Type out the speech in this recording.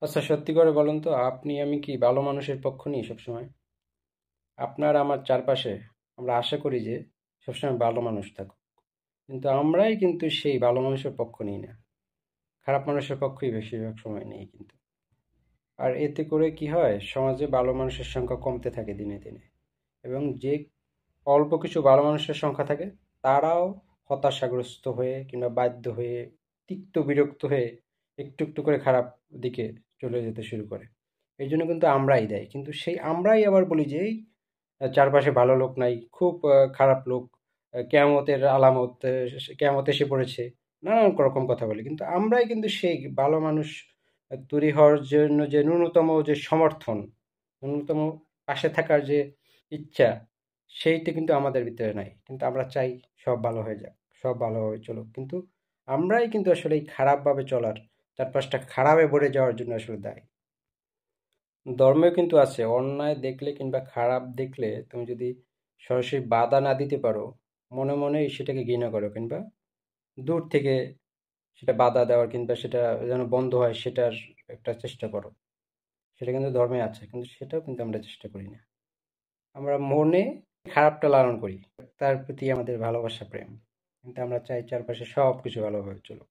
আচ্ছা, সত্যি করে বলুন তো, আপনি আমি কি ভালো মানুষের পক্ষ নিই সবসময়? আপনার আমার চারপাশে আমরা আশা করি যে সবসময় ভালো মানুষ থাকুক, কিন্তু আমরাই কিন্তু সেই ভালো মানুষের পক্ষ নিই না, খারাপ মানুষের পক্ষই বেশিরভাগ সময় নেই কিন্তু। আর এতে করে কি হয়, সমাজে ভালো মানুষের সংখ্যা কমতে থাকে দিনে দিনে। এবং যে অল্প কিছু ভালো মানুষের সংখ্যা থাকে, তারাও হতাশাগ্রস্ত হয়ে কিংবা বাধ্য হয়ে, তিক্ত বিরক্ত হয়ে একটু একটু করে খারাপ দিকে চলে যেতে শুরু করে। এই জন্য কিন্তু আমরাই দেয়, কিন্তু সেই আমরাই আবার বলি যে এই চারপাশে ভালো লোক নাই, খুব খারাপ লোক, কেয়ামতের আলামত, কেয়ামত এসে পড়েছে, নানান রকম কথা বলি। কিন্তু আমরাই কিন্তু সেই ভালো মানুষ তৈরি হওয়ার জন্য যে ন্যূনতম যে সমর্থন, ন্যূনতম পাশে থাকার যে ইচ্ছা, সেইটা কিন্তু আমাদের ভিতরে নাই। কিন্তু আমরা চাই সব ভালো হয়ে যাক, সব ভালোভাবে চলুক, কিন্তু আমরাই কিন্তু আসলে এই খারাপভাবে চলার, চারপাশটা খারাপে ভরে যাওয়ার জন্য আসলে দায়ী। ধর্মেও কিন্তু আছে, অন্যায় দেখলে কিংবা খারাপ দেখলে তুমি যদি সরাসরি বাধা না দিতে পারো, মনে মনেই সেটাকে ঘৃণা করো, কিংবা দূর থেকে সেটা বাধা দেওয়ার কিংবা সেটা যেন বন্ধ হয় সেটার একটা চেষ্টা করো। সেটা কিন্তু ধর্মে আছে, কিন্তু সেটাও কিন্তু আমরা চেষ্টা করি না। আমরা মনে খারাপটা লালন করি, তার প্রতি আমাদের ভালোবাসা, প্রেম, কিন্তু আমরা চাই চারপাশে সব কিছু ভালোভাবে চলুক।